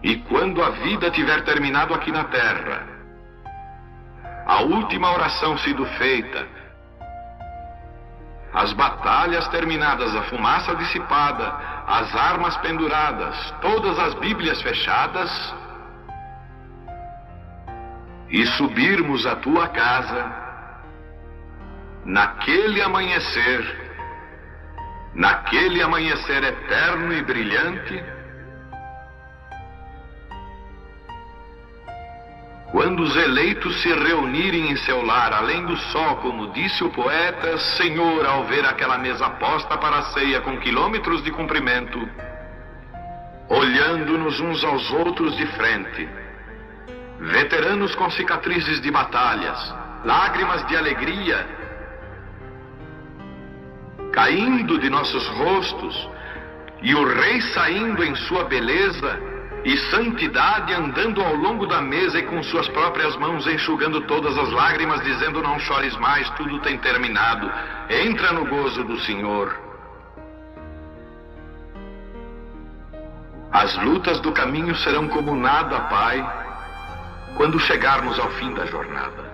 E quando a vida tiver terminado aqui na terra, a última oração sido feita, as batalhas terminadas, a fumaça dissipada, as armas penduradas, todas as Bíblias fechadas, e subirmos à tua casa, naquele amanhecer eterno e brilhante, quando os eleitos se reunirem em seu lar, além do sol, como disse o poeta, Senhor, ao ver aquela mesa posta para a ceia com quilômetros de comprimento, olhando-nos uns aos outros de frente, veteranos com cicatrizes de batalhas, lágrimas de alegria caindo de nossos rostos, e o Rei saindo em sua beleza e santidade, andando ao longo da mesa e com suas próprias mãos enxugando todas as lágrimas, dizendo: não chores mais, tudo tem terminado, entra no gozo do Senhor. As lutas do caminho serão como nada, Pai, quando chegarmos ao fim da jornada.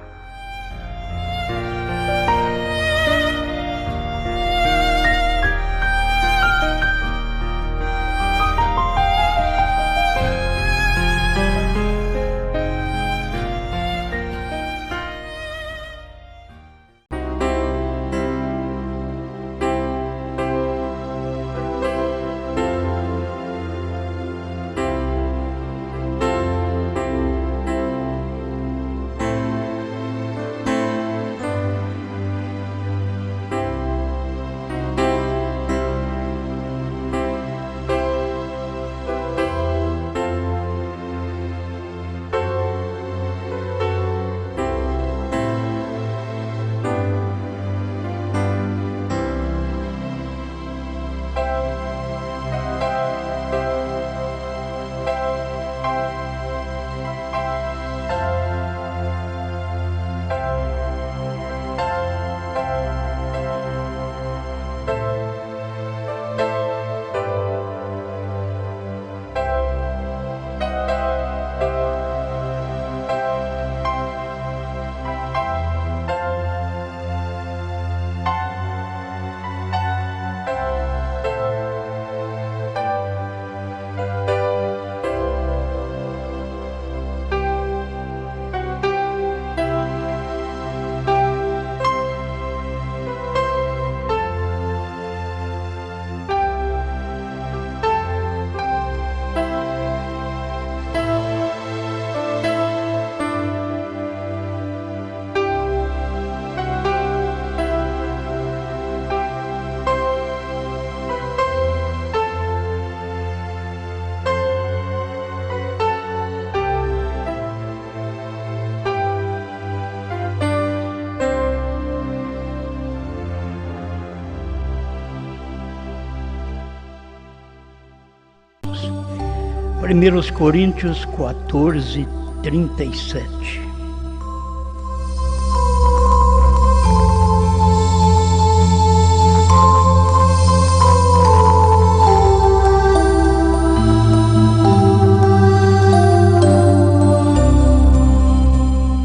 Primeiros Coríntios 14, 37.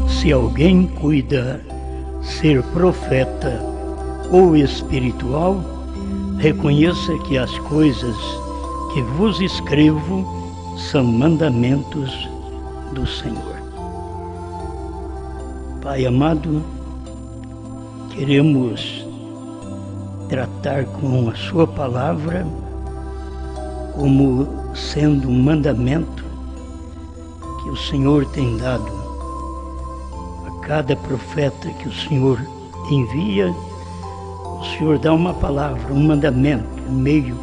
Se alguém cuida ser profeta ou espiritual, reconheça que as coisas que vos escrevo são mandamentos do Senhor. Pai amado, queremos tratar com a sua palavra como sendo um mandamento que o Senhor tem dado a cada profeta que o Senhor envia. O Senhor dá uma palavra, um mandamento, um meio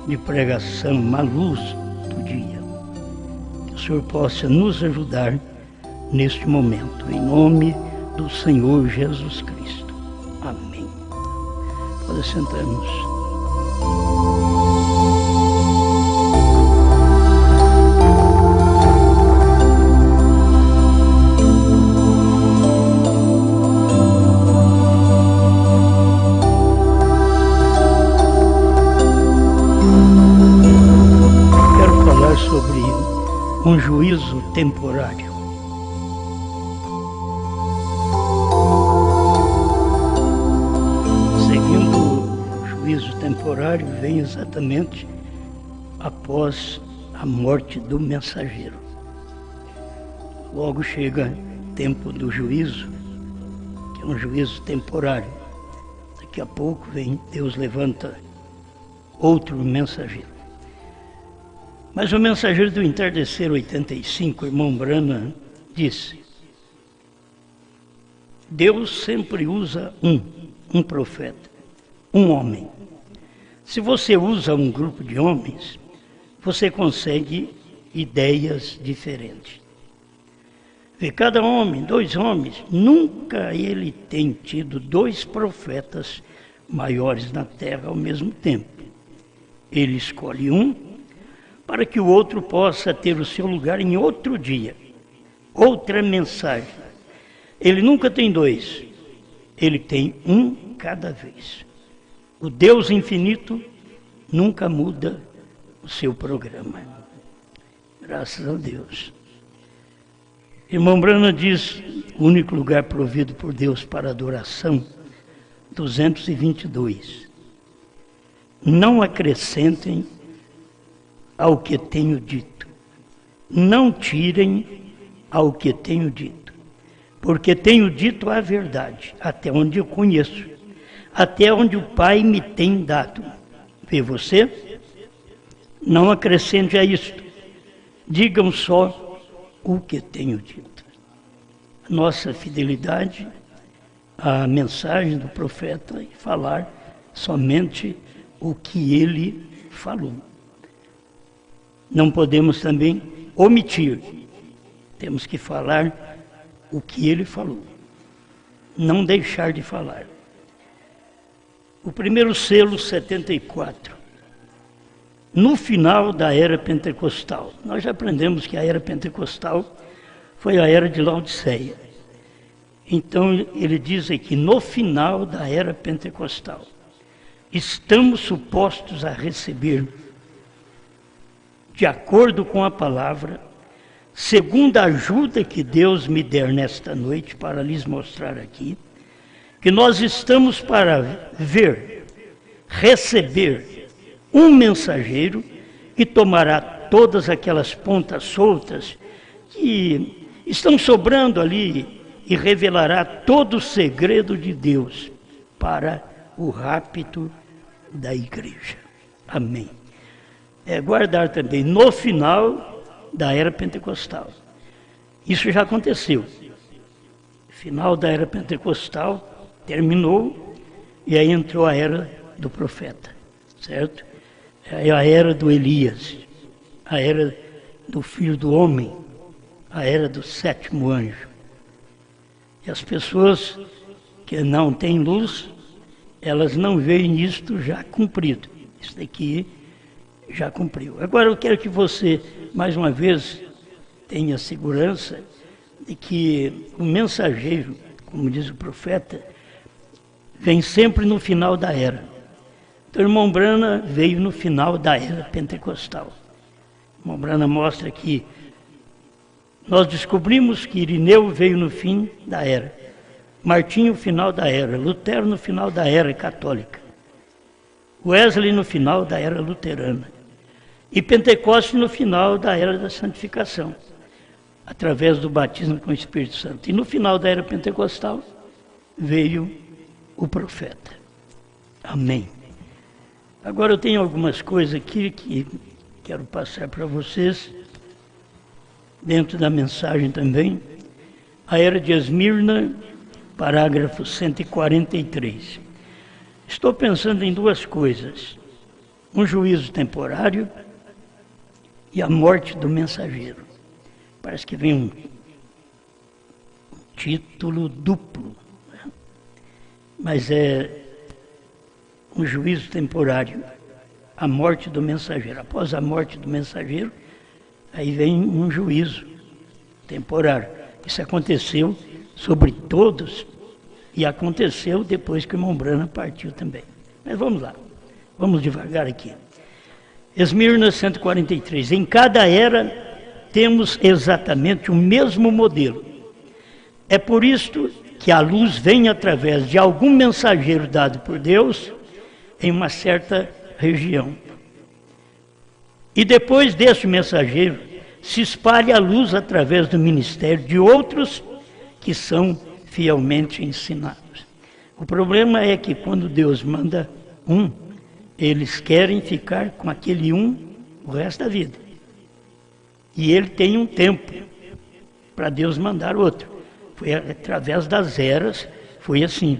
de pregação, uma luz do dia. Que o Senhor possa nos ajudar neste momento, em nome do Senhor Jesus Cristo. Amém. Pode sentarmos. juízo temporário. Seguindo o juízo temporário, vem exatamente após a morte do mensageiro. Logo chega o tempo do juízo, que é um juízo temporário. Daqui a pouco Deus levanta outro mensageiro. Mas o mensageiro do entardecer 85, irmão Branham, disse: Deus sempre usa um profeta, um homem. Se você usa um grupo de homens, você consegue ideias diferentes. Vê, cada homem, 2 homens, nunca ele tem tido 2 profetas maiores na terra ao mesmo tempo. Ele escolhe um para que o outro possa ter o seu lugar em outro dia, outra mensagem. Ele nunca tem 2, ele tem um cada vez. O Deus infinito nunca muda o seu programa. Graças a Deus. Irmão Branham diz, o único lugar provido por Deus para adoração, 222. Não acrescentem ao que tenho dito. Não tirem ao que tenho dito. Porque tenho dito a verdade, até onde eu conheço, até onde o Pai me tem dado. Vê você? Não acrescente a isto. Digam só o que tenho dito. Nossa fidelidade à mensagem do profeta e falar somente o que ele falou. Não podemos também omitir. Temos que falar o que ele falou. Não deixar de falar. O primeiro selo, 74. No final da era pentecostal. Nós já aprendemos que a era pentecostal foi a era de Laodiceia. Então ele diz aqui, no final da era pentecostal, estamos supostos a receber, de acordo com a palavra, segundo a ajuda que Deus me der nesta noite para lhes mostrar aqui, que nós estamos para ver, receber um mensageiro que tomará todas aquelas pontas soltas que estão sobrando ali e revelará todo o segredo de Deus para o rapto da igreja. Amém. Guardar também no final da era pentecostal. Isso já aconteceu. Final da era pentecostal terminou e aí entrou a era do profeta, certo? É a era do Elias, a era do Filho do Homem, a era do 7º anjo. E as pessoas que não têm luz, elas não veem isto já cumprido. Isso daqui já cumpriu. Agora eu quero que você, mais uma vez, tenha segurança de que o mensageiro, como diz o profeta, vem sempre no final da era. Então, o irmão Branham veio no final da era pentecostal. O irmão Branham mostra que nós descobrimos que Irineu veio no fim da era, Martinho no final da era, Lutero no final da era católica, Wesley no final da era luterana e Pentecostes no final da era da santificação, através do batismo com o Espírito Santo. E no final da era pentecostal veio o profeta. Amém. Agora eu tenho algumas coisas aqui que quero passar para vocês, dentro da mensagem também. A era de Esmirna, parágrafo 143. Estou pensando em 2 coisas. Um juízo temporário e a morte do mensageiro. Parece que vem um título duplo, né? Mas é um juízo temporário, a morte do mensageiro. Após a morte do mensageiro, aí vem um juízo temporário. Isso aconteceu sobre todos e aconteceu depois que o irmão Branham partiu também. Mas vamos lá, vamos devagar aqui. Esmirna 143. Em cada era temos exatamente o mesmo modelo. É por isto que a luz vem através de algum mensageiro dado por Deus em uma certa região. E depois desse mensageiro, se espalha a luz através do ministério de outros que são fielmente ensinados. O problema é que quando Deus manda um, eles querem ficar com aquele um o resto da vida. E ele tem um tempo para Deus mandar outro. Foi através das eras, foi assim.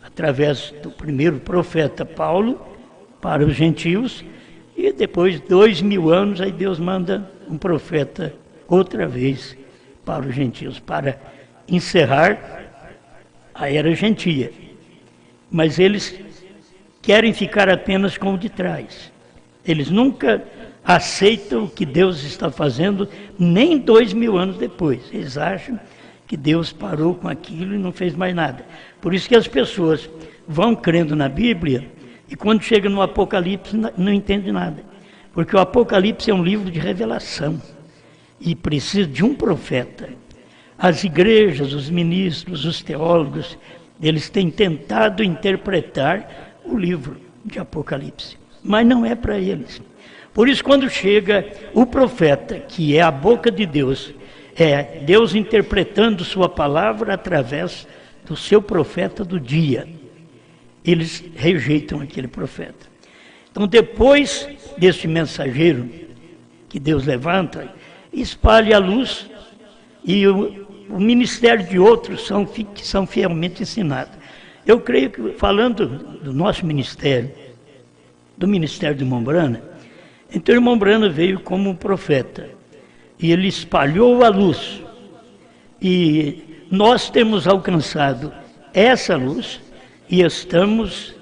Através do primeiro profeta Paulo para os gentios, e depois 2000 anos, aí Deus manda um profeta outra vez para os gentios, para encerrar a era gentia. Mas eles querem ficar apenas com o de trás. Eles nunca aceitam o que Deus está fazendo, nem 2000 anos depois. Eles acham que Deus parou com aquilo e não fez mais nada. Por isso que as pessoas vão crendo na Bíblia e quando chega no Apocalipse não entendem nada. Porque o Apocalipse é um livro de revelação e precisa de um profeta. As igrejas, os ministros, os teólogos, eles têm tentado interpretar o livro de Apocalipse, mas não é para eles. Por isso, quando chega o profeta, que é a boca de Deus, é Deus interpretando sua palavra através do seu profeta do dia, eles rejeitam aquele profeta. Então, depois desse mensageiro que Deus levanta, espalha a luz e o ministério de outros que são fielmente ensinados. Eu creio que, falando do nosso ministério, do ministério de Mombrana, então o irmão Brana veio como um profeta e ele espalhou a luz. E nós temos alcançado essa luz e estamos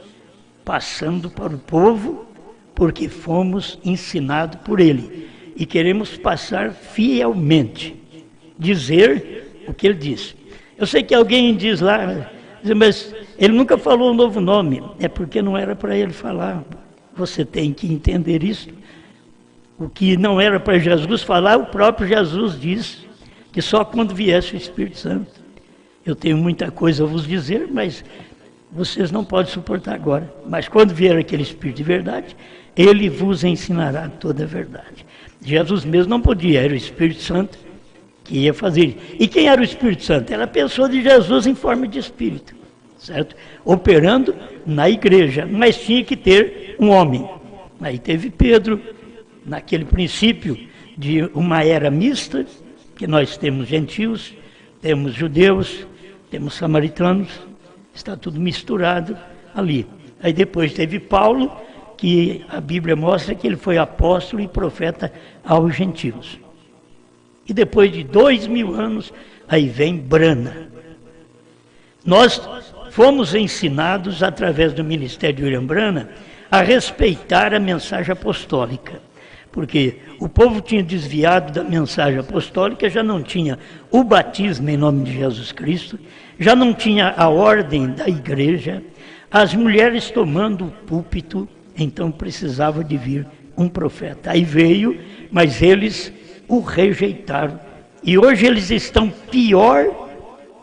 passando para o povo porque fomos ensinados por ele. E queremos passar fielmente, dizer o que ele disse. Eu sei que alguém diz lá, mas ele nunca falou um novo nome. É porque não era para ele falar. Você tem que entender isso. O que não era para Jesus falar, o próprio Jesus diz que só quando viesse o Espírito Santo. Eu tenho muita coisa a vos dizer, mas vocês não podem suportar agora. Mas quando vier aquele Espírito de verdade, ele vos ensinará toda a verdade. Jesus mesmo não podia, era o Espírito Santo que ia fazer. E quem era o Espírito Santo? Era a pessoa de Jesus em forma de Espírito, certo? Operando na igreja, mas tinha que ter um homem. Aí teve Pedro, naquele princípio de uma era mista, que nós temos gentios, temos judeus, temos samaritanos, está tudo misturado ali. Aí depois teve Paulo, que a Bíblia mostra que ele foi apóstolo e profeta aos gentios. E depois de 2000 anos, aí vem Brana. Nós fomos ensinados, através do ministério de William Brana, a respeitar a mensagem apostólica. Porque o povo tinha desviado da mensagem apostólica, já não tinha o batismo em nome de Jesus Cristo, já não tinha a ordem da igreja, as mulheres tomando o púlpito, então precisava de vir um profeta. Aí veio, mas eles o rejeitaram. E hoje eles estão pior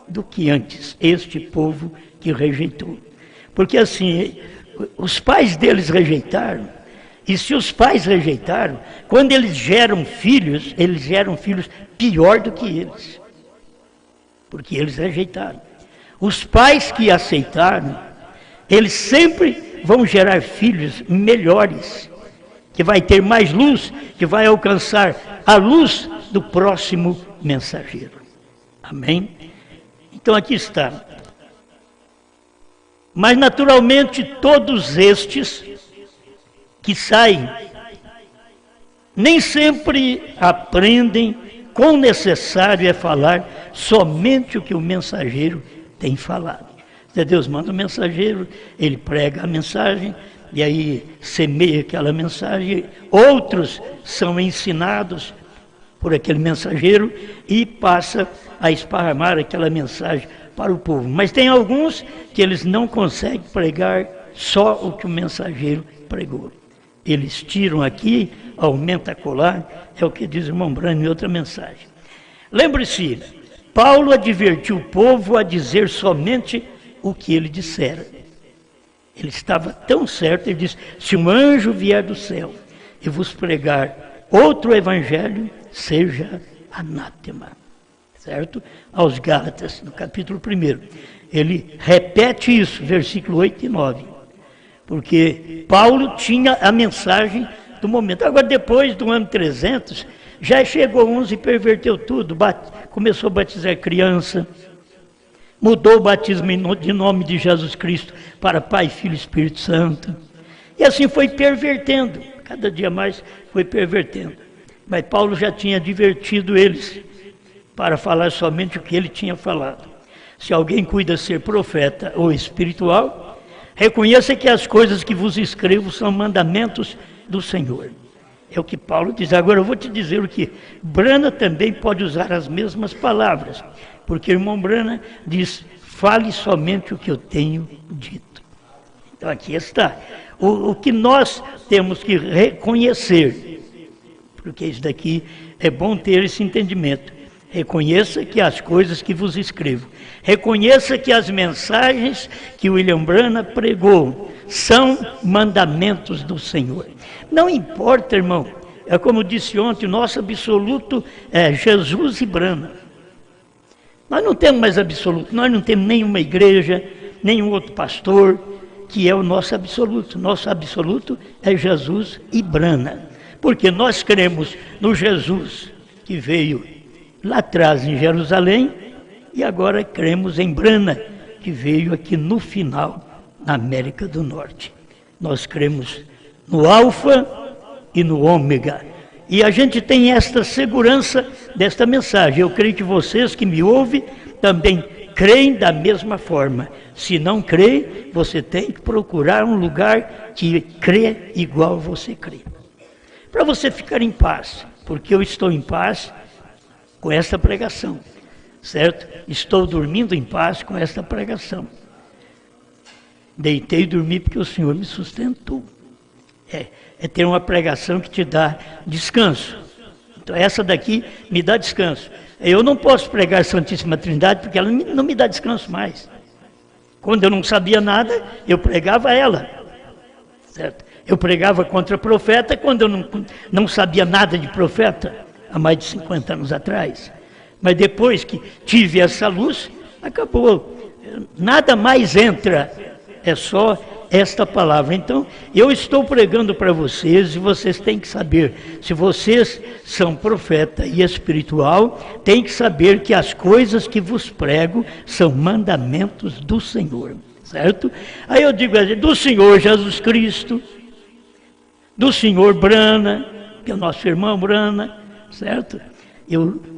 do que antes, este povo que rejeitou. Porque assim, os pais deles rejeitaram, e se os pais rejeitaram, quando eles geram filhos pior do que eles. Porque eles rejeitaram. Os pais que aceitaram, eles sempre vão gerar filhos melhores, que vai ter mais luz, que vai alcançar a luz do próximo mensageiro. Amém? Então aqui está. Mas naturalmente todos estes que saem, nem sempre aprendem quão necessário é falar somente o que o mensageiro tem falado. Deus manda um mensageiro, ele prega a mensagem, e aí semeia aquela mensagem, outros são ensinados por aquele mensageiro e passa a esparramar aquela mensagem para o povo. Mas tem alguns que eles não conseguem pregar só o que o mensageiro pregou. Eles tiram aqui, aumenta colar, é o que diz o irmão Brano em outra mensagem. Lembre-se, Paulo advertiu o povo a dizer somente o que ele dissera. Ele estava tão certo, ele disse, se um anjo vier do céu e vos pregar outro evangelho, seja anátema. Certo? Aos Gálatas, no capítulo 1. Ele repete isso, versículo 8 e 9. Porque Paulo tinha a mensagem do momento. Agora, depois do ano 300, já chegou uns e perverteu tudo. Começou a batizar criança, mudou o batismo de nome de Jesus Cristo para Pai, Filho e Espírito Santo. E assim foi pervertendo, cada dia mais foi pervertendo. Mas Paulo já tinha advertido eles para falar somente o que ele tinha falado. Se alguém cuida ser profeta ou espiritual, reconheça que as coisas que vos escrevo são mandamentos do Senhor. É o que Paulo diz. Agora eu vou te dizer o que Brana também pode usar as mesmas palavras, porque o irmão Brana diz, fale somente o que eu tenho dito. Então aqui está. O que nós temos que reconhecer, porque isso daqui é bom ter esse entendimento. Reconheça que as coisas que vos escrevo, reconheça que as mensagens que William Branham pregou são mandamentos do Senhor. Não importa, irmão, é como disse ontem, o nosso absoluto é Jesus e Branham. Nós não temos mais absoluto, nós não temos nenhuma igreja, nenhum outro pastor, que é o nosso absoluto. Nosso absoluto é Jesus e Branham, porque nós cremos no Jesus que veio lá atrás em Jerusalém, e agora cremos em Branham, que veio aqui no final, na América do Norte. Nós cremos no Alfa e no Ômega. E a gente tem esta segurança desta mensagem. Eu creio que vocês que me ouvem também creem da mesma forma. Se não crê, você tem que procurar um lugar que crê igual você crê. Para você ficar em paz, porque eu estou em paz com esta pregação, certo? Estou dormindo em paz com esta pregação. Deitei e dormi porque o Senhor me sustentou. É ter uma pregação que te dá descanso. Então essa daqui me dá descanso. Eu não posso pregar a Santíssima Trindade porque ela não me dá descanso mais. Quando eu não sabia nada, eu pregava ela, certo? Eu pregava contra profeta quando eu não sabia nada de profeta, há mais de 50 anos atrás. Mas depois que tive essa luz, acabou. Nada mais entra, é só esta palavra. Então, eu estou pregando para vocês, e vocês têm que saber, se vocês são profeta e espiritual, tem que saber que as coisas que vos prego são mandamentos do Senhor, certo? Aí eu digo assim, do Senhor Jesus Cristo, do Senhor Branham, que é o nosso irmão Branham, certo?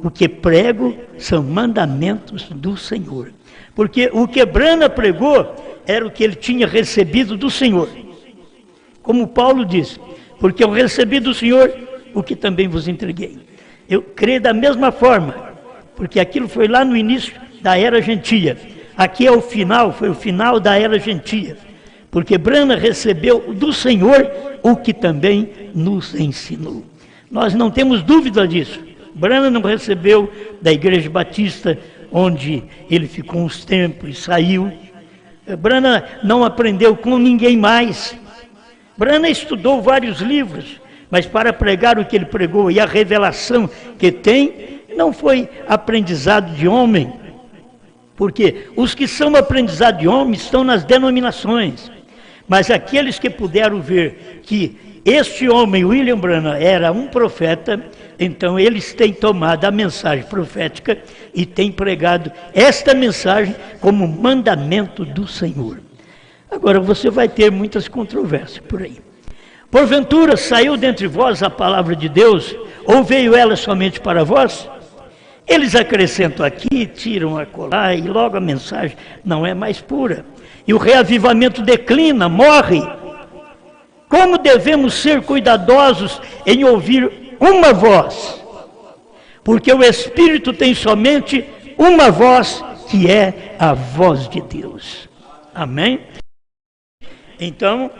O que prego são mandamentos do Senhor. Porque o que Branham pregou era o que ele tinha recebido do Senhor. Como Paulo diz, porque eu recebi do Senhor o que também vos entreguei. Eu creio da mesma forma, porque aquilo foi lá no início da era gentia. Aqui é o final, foi o final da era gentia. Porque Branham recebeu do Senhor o que também nos ensinou. Nós não temos dúvida disso. Branham não recebeu da Igreja Batista, onde ele ficou uns tempos e saiu. Branham não aprendeu com ninguém mais. Branham estudou vários livros, mas para pregar o que ele pregou e a revelação que tem, não foi aprendizado de homem. Porque os que são aprendizado de homem estão nas denominações. Mas aqueles que puderam ver que este homem, William Branham, era um profeta, então eles têm tomado a mensagem profética e têm pregado esta mensagem como mandamento do Senhor. Agora você vai ter muitas controvérsias por aí. Porventura saiu dentre vós a palavra de Deus, ou veio ela somente para vós? Eles acrescentam aqui, tiram acolá, e logo a mensagem não é mais pura. E o reavivamento declina, morre. Como devemos ser cuidadosos em ouvir uma voz? Porque o Espírito tem somente uma voz, que é a voz de Deus. Amém? Então,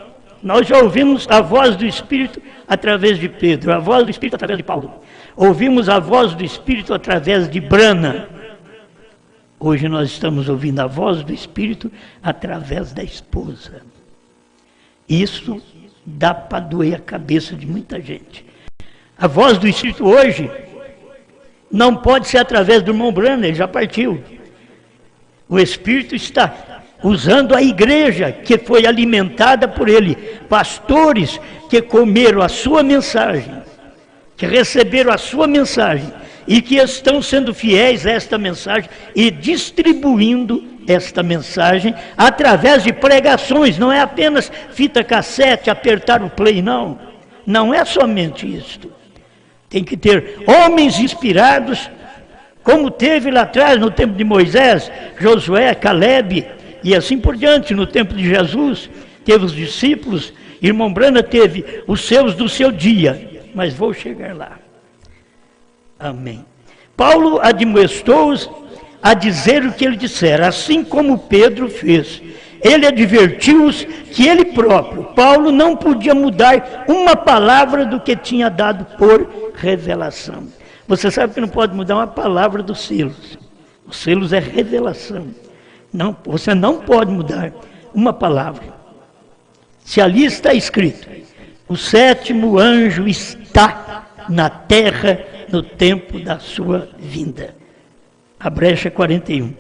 Nós já ouvimos a voz do Espírito através de Pedro, a voz do Espírito através de Paulo. Ouvimos a voz do Espírito através de Brana. Hoje nós estamos ouvindo a voz do Espírito através da esposa. Isso dá para doer a cabeça de muita gente. A voz do Espírito hoje não pode ser através do irmão Brana, ele já partiu. O Espírito está usando a igreja que foi alimentada por ele, pastores que comeram a sua mensagem, que receberam a sua mensagem e que estão sendo fiéis a esta mensagem e distribuindo esta mensagem através de pregações. Não é apenas fita cassete, apertar o play, não. Não é somente isto. Tem que ter homens inspirados, como teve lá atrás no tempo de Moisés, Josué, Caleb e assim por diante. No tempo de Jesus, teve os discípulos, irmão Brana teve os seus do seu dia, mas vou chegar lá. Amém. Paulo admoestou-os a dizer o que ele dissera, assim como Pedro fez. Ele advertiu-os que ele próprio, Paulo, não podia mudar uma palavra do que tinha dado por revelação. Você sabe que não pode mudar uma palavra dos selos. Os selos é revelação. Não, você não pode mudar uma palavra. Se ali está escrito, o 7º anjo está na terra no tempo da sua vinda. A brecha 41.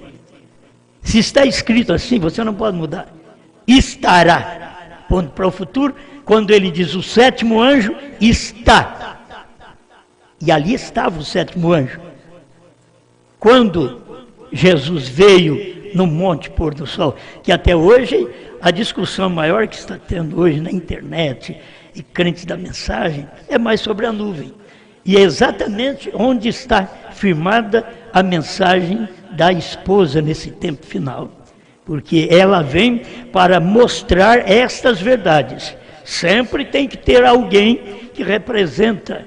Se está escrito assim, você não pode mudar. Estará. Ponto para o futuro, quando ele diz o 7º anjo está. E ali estava o 7º anjo. Quando Jesus veio no Monte Pôr do Sol, que até hoje a discussão maior que está tendo hoje na internet e crentes da mensagem é mais sobre a nuvem. E é exatamente onde está firmada a mensagem da esposa nesse tempo final. Porque ela vem para mostrar estas verdades. Sempre tem que ter alguém que representa,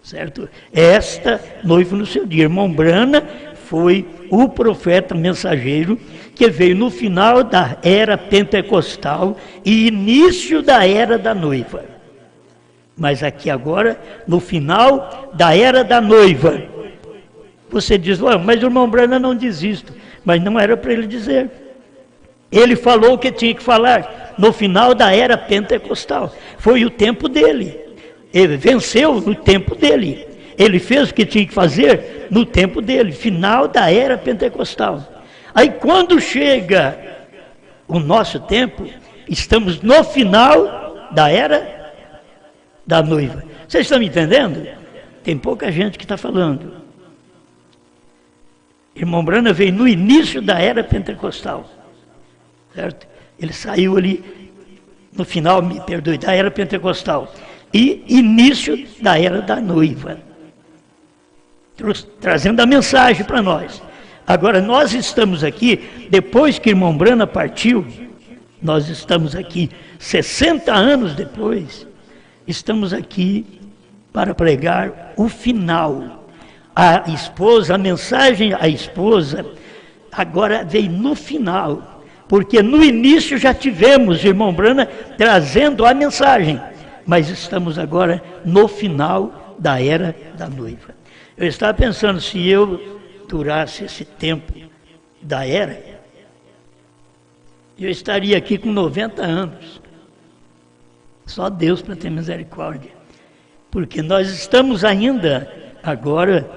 certo? Esta noiva no seu dia. Irmão Brana foi o profeta mensageiro que veio no final da era pentecostal e início da era da noiva. Mas aqui agora, no final da era da noiva, você diz, mas o irmão Brana não diz isto. Mas não era para ele dizer. Ele falou o que tinha que falar no final da era pentecostal. Foi o tempo dele. Ele venceu no tempo dele. Ele fez o que tinha que fazer no tempo dele, final da era pentecostal. Aí quando chega o nosso tempo, estamos no final da era da noiva. Vocês estão me entendendo? Tem pouca gente que está falando. Irmão Brana veio no início da era pentecostal. Certo? Ele saiu ali no final, me perdoe, da era pentecostal. E início da era da noiva. Trazendo a mensagem para nós. Agora, nós estamos aqui, depois que irmão Brana partiu, nós estamos aqui 60 anos depois, estamos aqui para pregar o final. A esposa, a mensagem à esposa, agora veio no final. Porque no início já tivemos irmão Brana trazendo a mensagem. Mas estamos agora no final da era da noiva. Eu estava pensando, se eu durasse esse tempo da era, eu estaria aqui com 90 anos. Só Deus para ter misericórdia. Porque nós estamos ainda, agora,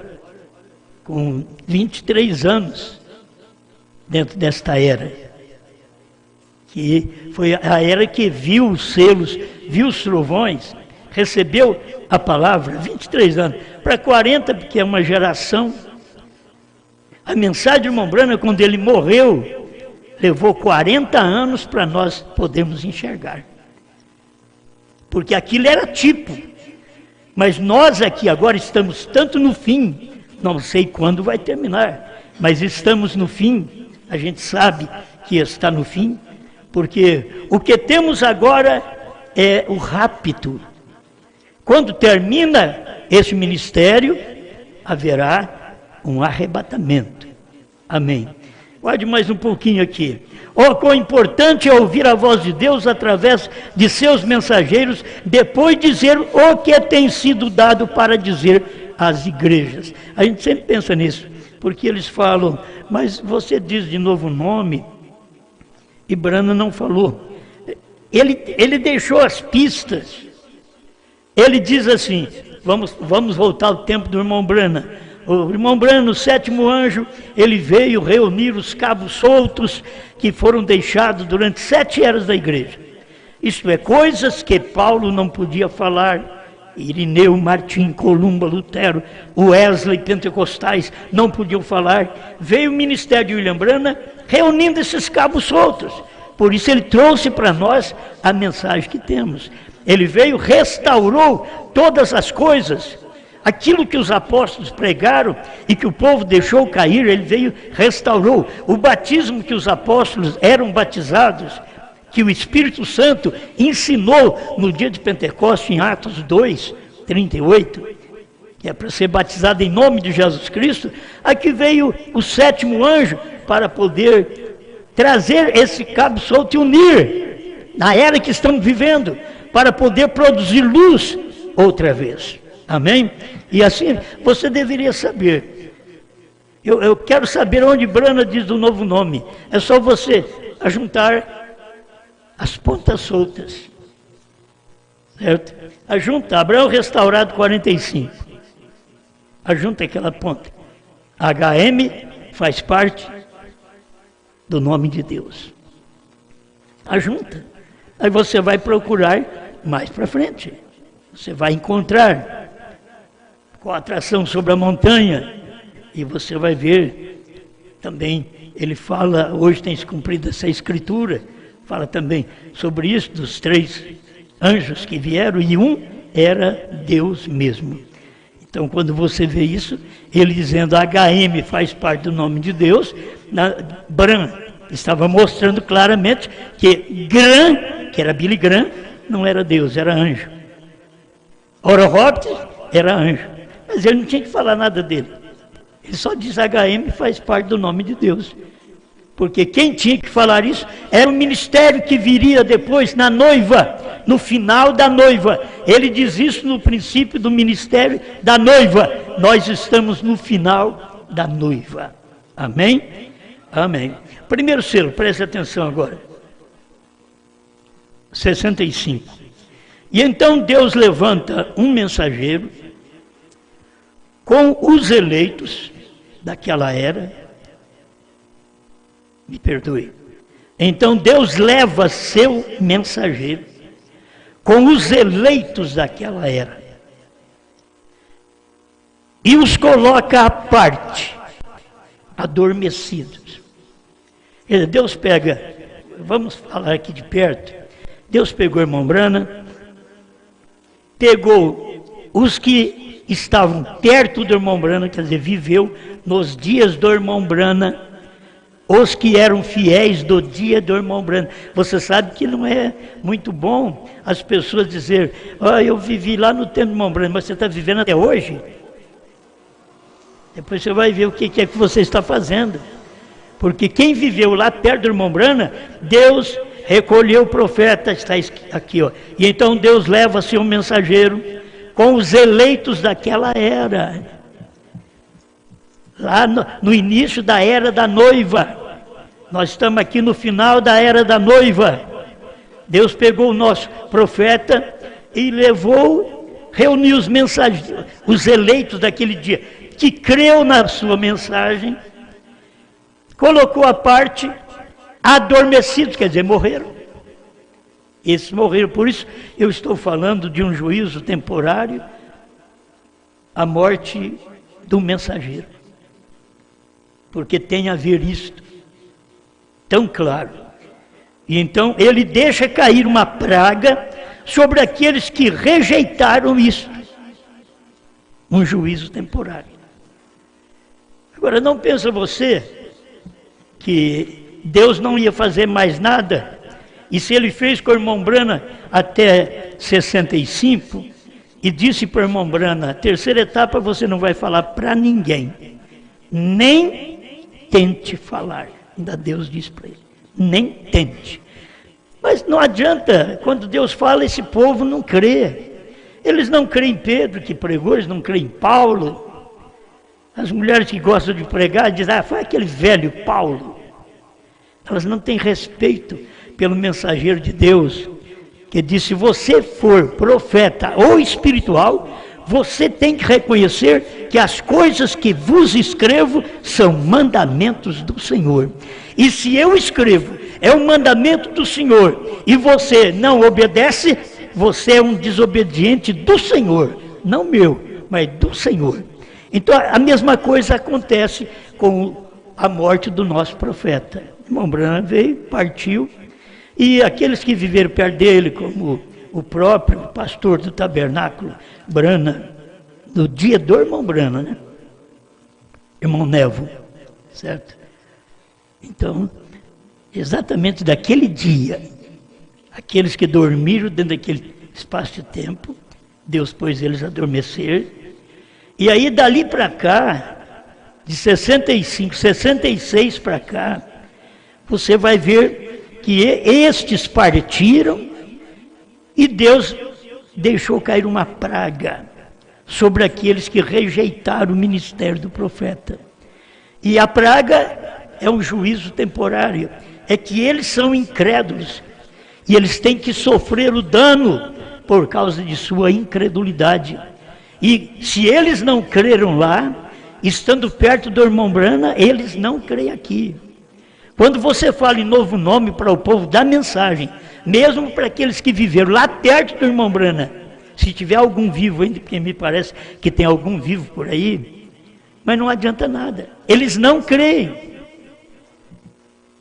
com 23 anos dentro desta era. Que foi a era que viu os selos, viu os trovões, recebeu a palavra, 23 anos, para 40, porque é uma geração. A mensagem do irmão Brana, quando ele morreu, levou 40 anos para nós podermos enxergar. Porque aquilo era tipo. Mas nós aqui agora estamos tanto no fim, não sei quando vai terminar, mas estamos no fim, a gente sabe que está no fim, porque o que temos agora é o rapto. Quando termina esse ministério, haverá um arrebatamento. Amém. Guarde mais um pouquinho aqui. Oh, quão importante é ouvir a voz de Deus através de seus mensageiros, depois dizer o que tem sido dado para dizer às igrejas. A gente sempre pensa nisso, porque eles falam, mas você diz de novo o nome, e Branham não falou. Ele deixou as pistas. Ele diz assim, vamos voltar ao tempo do irmão Branham. O irmão Branham, no 7º anjo, ele veio reunir os cabos soltos que foram deixados durante 7 eras da igreja. Isto é, coisas que Paulo não podia falar, Irineu, Martim, Columba, Lutero, Wesley, pentecostais não podiam falar. Veio o ministério de William Branham reunindo esses cabos soltos. Por isso ele trouxe para nós a mensagem que temos. Ele veio, restaurou todas as coisas. Aquilo que os apóstolos pregaram e que o povo deixou cair, ele veio, restaurou. O batismo que os apóstolos eram batizados, que o Espírito Santo ensinou no dia de Pentecostes, em Atos 2, 38, que é para ser batizado em nome de Jesus Cristo. Aqui veio o 7º anjo para poder trazer esse cabo solto e unir na era que estamos vivendo, para poder produzir luz outra vez. Amém? E assim, você deveria saber. Eu quero saber onde Branham diz do novo nome. É só você ajuntar as pontas soltas. Certo? Ajunta, Abraão restaurado 45. Ajunta aquela ponta. HM faz parte do nome de Deus. Ajunta. Aí você vai procurar mais para frente. Você vai encontrar com a atração sobre a montanha, e você vai ver também, ele fala, hoje tem se cumprido essa escritura, fala também sobre isso, dos 3 anjos que vieram, e um era Deus mesmo. Então, quando você vê isso, ele dizendo HM faz parte do nome de Deus, Branham estava mostrando claramente que Graham, que era Billy Graham, não era Deus, era anjo. Oral Roberts era anjo. Mas ele não tinha que falar nada dele. Ele só diz HM faz parte do nome de Deus. Porque quem tinha que falar isso era o ministério que viria depois na noiva, no final da noiva. Ele diz isso no princípio do ministério da noiva. Nós estamos no final da noiva. Amém? Amém. Primeiro selo, preste atenção agora. 65. E então Deus levanta um mensageiro com os eleitos daquela era. Me perdoe. Então Deus leva seu mensageiro com os eleitos daquela era e os coloca à parte, adormecidos. Deus pega, vamos falar aqui de perto, Deus pegou o irmão Branham, pegou os que estavam perto do irmão Branham, quer dizer, viveu nos dias do irmão Branham, os que eram fiéis do dia do irmão Branham. Você sabe que não é muito bom as pessoas dizer, eu vivi lá no tempo do irmão Branham, mas você está vivendo até hoje? Depois você vai ver o que é que você está fazendo. Porque quem viveu lá perto do irmão Branham, Deus recolheu o profeta, está aqui, ó. E então Deus leva seu mensageiro com os eleitos daquela era. Lá no início da era da noiva. Nós estamos aqui no final da era da noiva. Deus pegou o nosso profeta e levou, reuniu os mensageiros, os eleitos daquele dia, que creu na sua mensagem, colocou à parte, adormecidos, quer dizer, morreram. Esses morreram, por isso eu estou falando de um juízo temporário, a morte do mensageiro. Porque tem a ver isto tão claro. E então ele deixa cair uma praga sobre aqueles que rejeitaram isso. Um juízo temporário. Agora, não pensa você que Deus não ia fazer mais nada? E se ele fez com o irmão Branham até 65, e disse para o irmão Branham, a terceira etapa você não vai falar para ninguém, nem tente falar, Ainda Deus diz para ele, nem tente. Mas não adianta, quando Deus fala, esse povo não crê. Eles não creem em Pedro, que pregou, eles não creem em Paulo. As mulheres que gostam de pregar dizem, foi aquele velho Paulo. Elas não têm respeito pelo mensageiro de Deus, que disse, se você for profeta ou espiritual, você tem que reconhecer que as coisas que vos escrevo são mandamentos do Senhor. E se eu escrevo, é um mandamento do Senhor, e você não obedece, você é um desobediente do Senhor, não meu, mas do Senhor. Então a mesma coisa acontece com a morte do nosso profeta. O irmão Branham veio, partiu, e aqueles que viveram perto dele, como o próprio pastor do tabernáculo, Branham, no dia do irmão Branham, né? Irmão Nevo, certo? Então, exatamente daquele dia, aqueles que dormiram dentro daquele espaço de tempo, Deus pôs eles a adormecer, e aí dali para cá, de 65, 66 para cá, você vai ver que estes partiram, e Deus deixou cair uma praga sobre aqueles que rejeitaram o ministério do profeta. E a praga é um juízo temporário, é que eles são incrédulos, e eles têm que sofrer o dano por causa de sua incredulidade. E se eles não creram lá, estando perto do irmão Branham, eles não creem aqui. Quando você fala em novo nome para o povo da mensagem, mesmo para aqueles que viveram lá perto do irmão Branham, se tiver algum vivo ainda, porque me parece que tem algum vivo por aí, mas não adianta nada, eles não creem.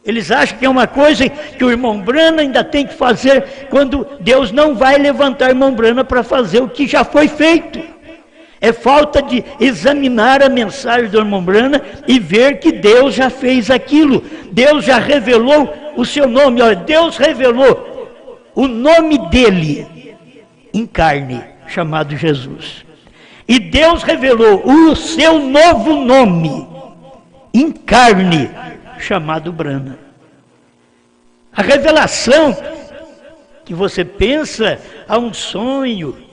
Eles acham que é uma coisa que o irmão Branham ainda tem que fazer, quando Deus não vai levantar o irmão Branham para fazer o que já foi feito. É falta de examinar a mensagem do irmão Branham e ver que Deus já fez aquilo. Deus já revelou o seu nome. Olha, Deus revelou o nome dele em carne, chamado Jesus. E Deus revelou o seu novo nome em carne, chamado Branham. A revelação que você pensa a um sonho,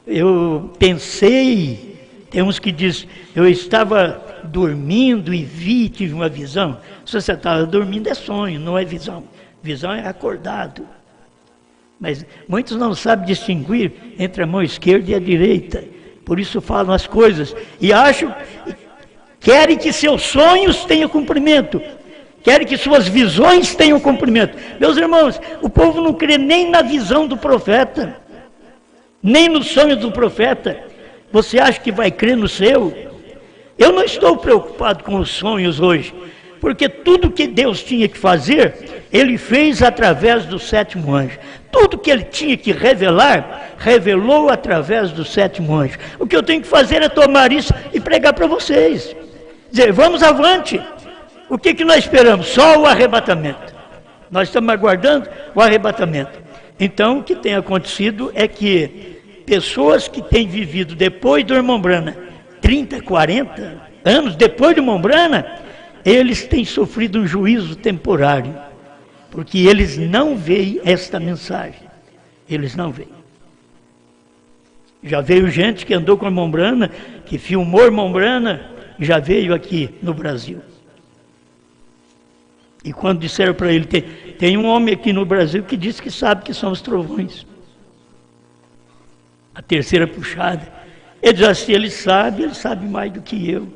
eu pensei, tem uns que dizem, eu estava dormindo e vi, tive uma visão. Se você estava dormindo é sonho, não é visão. Visão é acordado. Mas muitos não sabem distinguir entre a mão esquerda e a direita. Por isso falam as coisas. E acham, querem que seus sonhos tenham cumprimento. Querem que suas visões tenham cumprimento. Meus irmãos, o povo não crê nem na visão do profeta, nem no sonho do profeta. Você acha que vai crer no seu? Eu não estou preocupado com os sonhos hoje, porque tudo que Deus tinha que fazer, Ele fez através do sétimo anjo. Tudo que Ele tinha que revelar, revelou através do sétimo anjo. O que eu tenho que fazer é tomar isso e pregar para vocês. Dizer, vamos avante. O que nós esperamos? Só o arrebatamento. Nós estamos aguardando o arrebatamento. Então, o que tem acontecido é que pessoas que têm vivido depois do irmão Branham, 30, 40 anos depois do irmão Branham, eles têm sofrido um juízo temporário, porque eles não veem esta mensagem. Eles não veem. Já veio gente que andou com o irmão Branham, que filmou o irmão Branham, já veio aqui no Brasil. E quando disseram para ele, tem um homem aqui no Brasil que diz que sabe que são os trovões. A terceira puxada. Ele diz assim, ele sabe mais do que eu.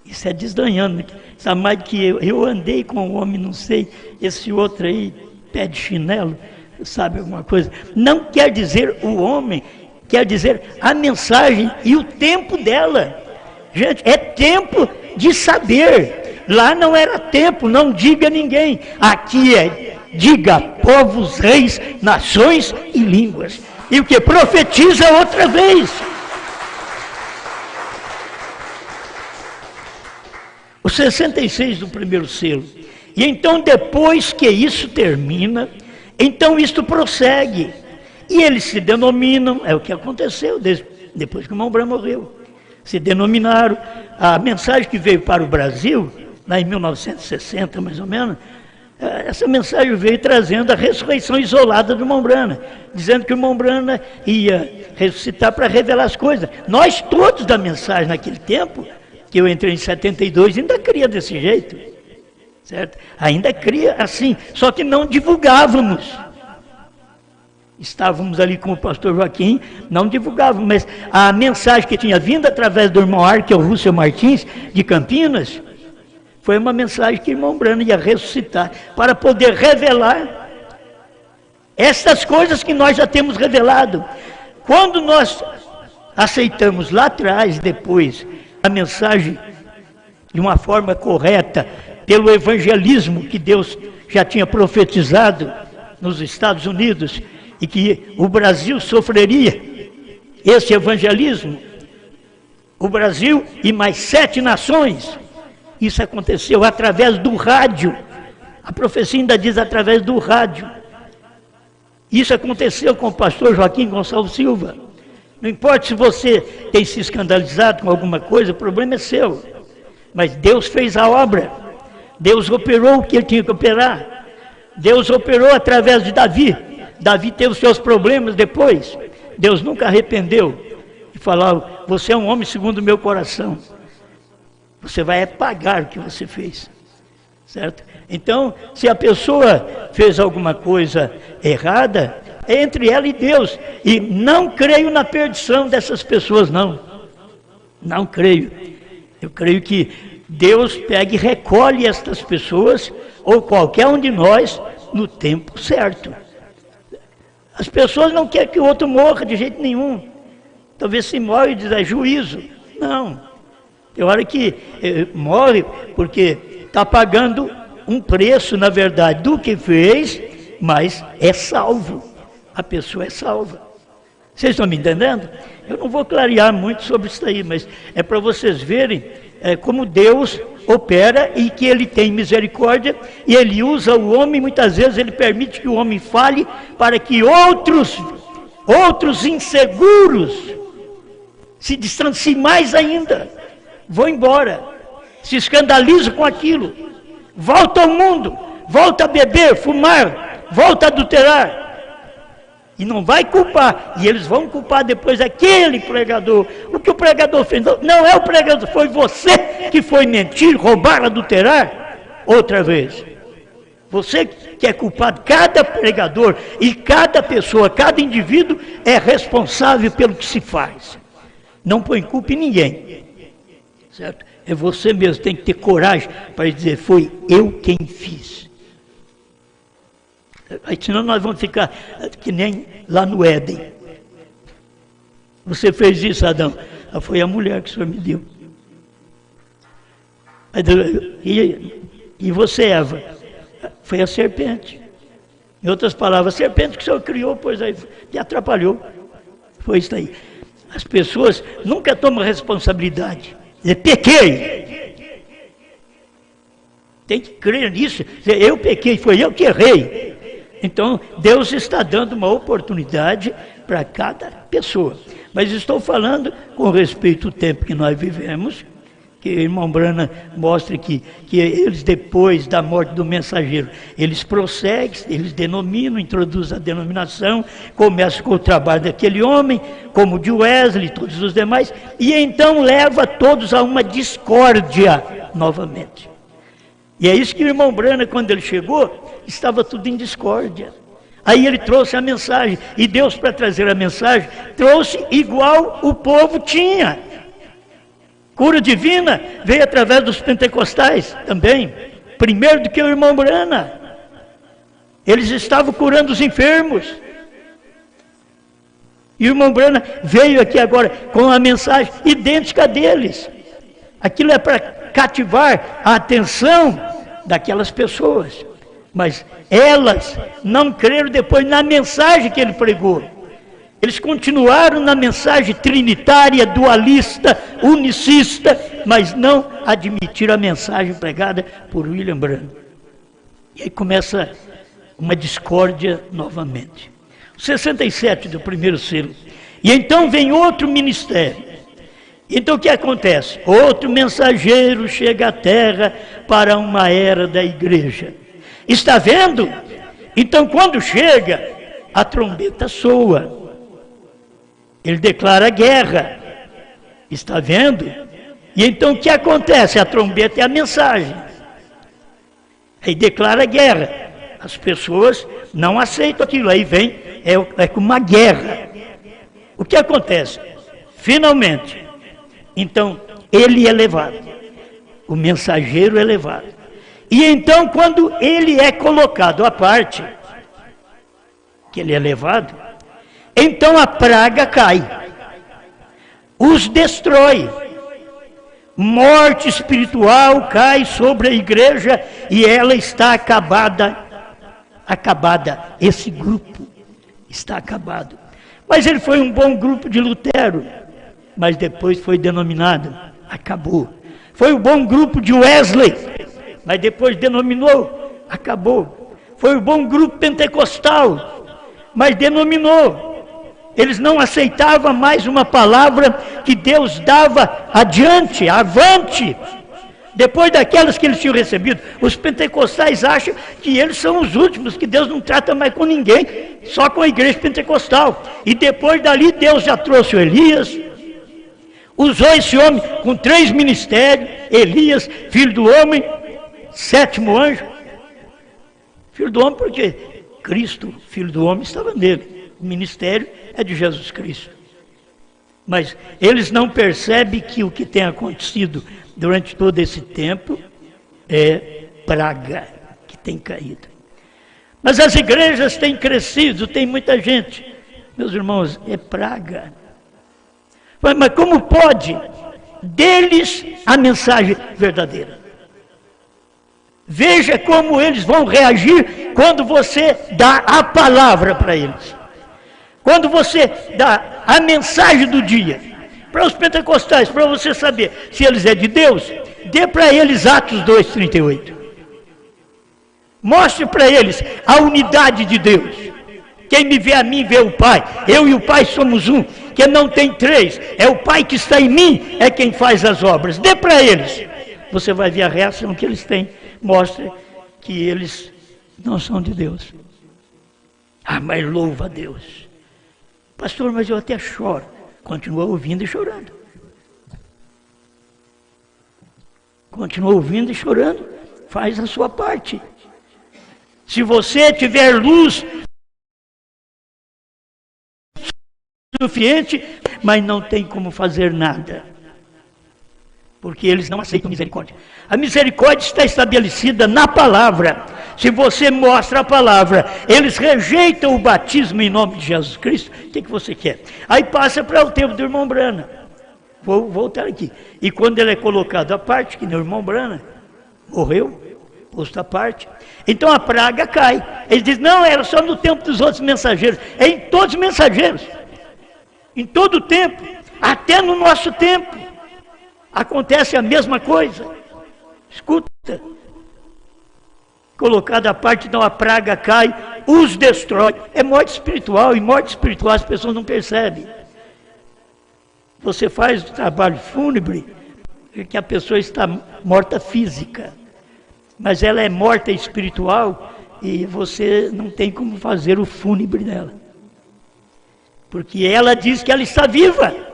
Isso é desdanhando, sabe mais do que eu. Eu andei com um homem, não sei, esse outro aí, pé de chinelo, sabe alguma coisa. Não quer dizer o homem, quer dizer a mensagem e o tempo dela. Gente, é tempo de saber. Lá não era tempo, não diga a ninguém. Aqui é, diga povos, reis, nações e línguas. E o que profetiza outra vez. O 66 do primeiro selo. E então depois que isso termina, então isto prossegue. E eles se denominam, é o que aconteceu depois que o irmão Branham morreu. Se denominaram, a mensagem que veio para o Brasil, lá em 1960, mais ou menos, essa mensagem veio trazendo a ressurreição isolada do irmão Branham, dizendo que o irmão Branham ia ressuscitar para revelar as coisas. Nós todos da mensagem naquele tempo, que eu entrei em 72, ainda cria desse jeito, certo? Ainda cria assim, só que não divulgávamos. Estávamos ali com o pastor Joaquim, não divulgávamos, mas a mensagem que tinha vindo através do irmão Arque, o Rússio Martins, de Campinas, foi uma mensagem que o irmão Branham ia ressuscitar, para poder revelar essas coisas que nós já temos revelado. Quando nós aceitamos lá atrás, depois, a mensagem de uma forma correta, pelo evangelismo que Deus já tinha profetizado nos Estados Unidos, e que o Brasil sofreria esse evangelismo, o Brasil e mais 7 nações, isso aconteceu através do rádio, a profecia ainda diz através do rádio, isso aconteceu com o pastor Joaquim Gonçalves Silva. Não importa se você tem se escandalizado com alguma coisa, o problema é seu, mas Deus fez a obra, Deus operou o que ele tinha que operar, Deus operou através de Davi. Davi teve os seus problemas depois, Deus nunca arrependeu de falar, você é um homem segundo o meu coração, você vai pagar o que você fez, certo? Então, se a pessoa fez alguma coisa errada, é entre ela e Deus, e não creio na perdição dessas pessoas, não creio. Eu creio que Deus pega e recolhe estas pessoas, ou qualquer um de nós, no tempo certo. As pessoas não querem que o outro morra de jeito nenhum. Talvez se morre e diz, é juízo. Não. Tem hora que morre porque está pagando um preço, na verdade, do que fez, mas é salvo. A pessoa é salva. Vocês estão me entendendo? Eu não vou clarear muito sobre isso aí, mas é para vocês verem como Deus opera e que Ele tem misericórdia e Ele usa o homem, muitas vezes Ele permite que o homem fale para que outros inseguros se distanciem mais ainda, vão embora, se escandalizam com aquilo, volta ao mundo, volta a beber, fumar, volta a adulterar. E não vai culpar, e eles vão culpar depois aquele pregador. O que o pregador fez? Não é o pregador, foi você que foi mentir, roubar, adulterar. Outra vez. Você que é culpado, cada pregador e cada pessoa, cada indivíduo é responsável pelo que se faz. Não põe culpa em ninguém. Certo? É você mesmo, tem que ter coragem para dizer, foi eu quem fiz. Aí, senão nós vamos ficar que nem lá no Éden. Você fez isso, Adão? Foi a mulher que o Senhor me deu. E você, Eva? Foi a serpente. Em outras palavras, a serpente que o Senhor criou, pois aí, te atrapalhou. Foi isso aí. As pessoas nunca tomam responsabilidade. Pequei. Tem que crer nisso. Eu pequei, foi eu que errei. Então, Deus está dando uma oportunidade para cada pessoa. Mas estou falando com respeito ao tempo que nós vivemos, que o irmão Branham mostra que eles, depois da morte do mensageiro, eles prosseguem, eles denominam, introduzem a denominação, começam com o trabalho daquele homem, como o de Wesley e todos os demais, e então leva todos a uma discórdia novamente. E é isso que o irmão Branham, quando ele chegou, estava tudo em discórdia. Aí ele trouxe a mensagem, e Deus, para trazer a mensagem, trouxe igual o povo tinha. Cura divina veio através dos pentecostais também, primeiro do que o irmão Branham. Eles estavam curando os enfermos. E o irmão Branham veio aqui agora com a mensagem idêntica deles. Aquilo é para cativar a atenção daquelas pessoas, mas elas não creram depois na mensagem que ele pregou. Eles continuaram na mensagem trinitária, dualista, unicista, mas não admitiram a mensagem pregada por William Branham. E aí começa uma discórdia novamente. 67 do primeiro selo. E então vem outro ministério. Então o que acontece? Outro mensageiro chega à terra para uma era da igreja. Está vendo? Então quando chega, a trombeta soa. Ele declara guerra. Está vendo? E então o que acontece? A trombeta é a mensagem. Aí declara guerra. As pessoas não aceitam aquilo. Aí vem, é como uma guerra. O que acontece? Finalmente, então, ele é levado. O mensageiro é levado. E então, quando ele é colocado à parte, que ele é levado, então a praga cai. Os destrói. Morte espiritual cai sobre a igreja e ela está acabada. Acabada. Esse grupo está acabado. Mas ele foi um bom grupo de Lutero, mas depois foi denominado, acabou. Foi um bom grupo de Wesley, mas depois denominou, acabou. Foi um bom grupo pentecostal, mas denominou. Eles não aceitavam mais uma palavra que Deus dava adiante, avante. Depois daquelas que eles tinham recebido, os pentecostais acham que eles são os últimos, que Deus não trata mais com ninguém, só com a igreja pentecostal. E depois dali Deus já trouxe o Elias, usou esse homem com 3 ministérios, Elias, filho do homem, 7º anjo. Filho do homem porque Cristo, filho do homem, estava nele. O ministério é de Jesus Cristo. Mas eles não percebem que o que tem acontecido durante todo esse tempo é praga que tem caído. Mas as igrejas têm crescido, tem muita gente. Meus irmãos, é praga. Mas como pode deles a mensagem verdadeira? Veja como eles vão reagir quando você dá a palavra para eles. Quando você dá a mensagem do dia, para os pentecostais, para você saber se eles é de Deus, dê para eles Atos 2:38. Mostre para eles a unidade de Deus. Quem me vê a mim, vê o Pai. Eu e o Pai somos um. Quem não tem 3, é o Pai que está em mim, é quem faz as obras. Dê para eles. Você vai ver a reação que eles têm. Mostre que eles não são de Deus. Ah, mas louva a Deus. Pastor, mas eu até choro. Continua ouvindo e chorando. Continua ouvindo e chorando. Faz a sua parte. Se você tiver luz suficiente, mas não tem como fazer nada. Porque eles não aceitam misericórdia. A misericórdia está estabelecida na palavra. Se você mostra a palavra, eles rejeitam o batismo em nome de Jesus Cristo, o que você quer? Aí passa para o tempo do irmão Brana. Vou voltar aqui. E quando ele é colocado à parte, que nem o irmão Brana, morreu, posto à parte, então a praga cai. Ele diz, não, era só no tempo dos outros mensageiros. É em todos os mensageiros. Em todo o tempo. Até no nosso tempo. Acontece a mesma coisa. Escuta. Colocada à parte, então a praga cai, os destrói. É morte espiritual, e morte espiritual as pessoas não percebem. Você faz o trabalho fúnebre, que a pessoa está morta física, mas ela é morta espiritual, e você não tem como fazer o fúnebre dela. Porque ela diz que ela está viva.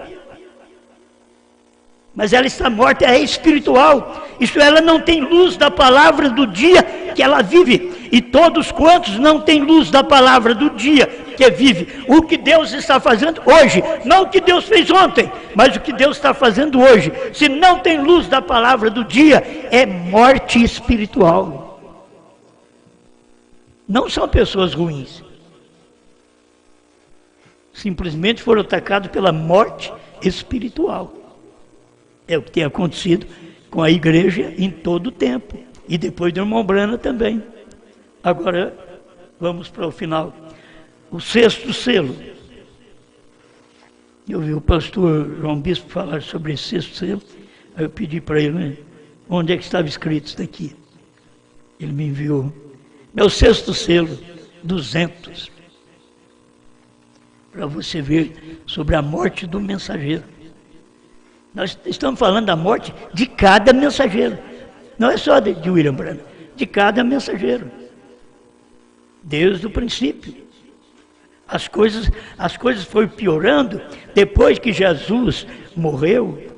Mas ela está morta, é espiritual. Isto ela não tem luz da palavra do dia que ela vive. E todos quantos não têm luz da palavra do dia que vive. O que Deus está fazendo hoje. Não o que Deus fez ontem, mas o que Deus está fazendo hoje. Se não tem luz da palavra do dia, é morte espiritual. Não são pessoas ruins. Simplesmente foram atacados pela morte espiritual. É o que tem acontecido com a igreja em todo o tempo. E depois do irmão Brana também. Agora, vamos para o final. O 6º selo. Eu vi o pastor João Bispo falar sobre esse 6º selo. Aí eu pedi para ele, né, onde é que estava escrito isso daqui. Ele me enviou. É o 6º selo, 200. Para você ver sobre a morte do mensageiro. Nós estamos falando da morte de cada mensageiro. Não é só de William Branham, de cada mensageiro. Desde o princípio. As coisas foram piorando depois que Jesus morreu.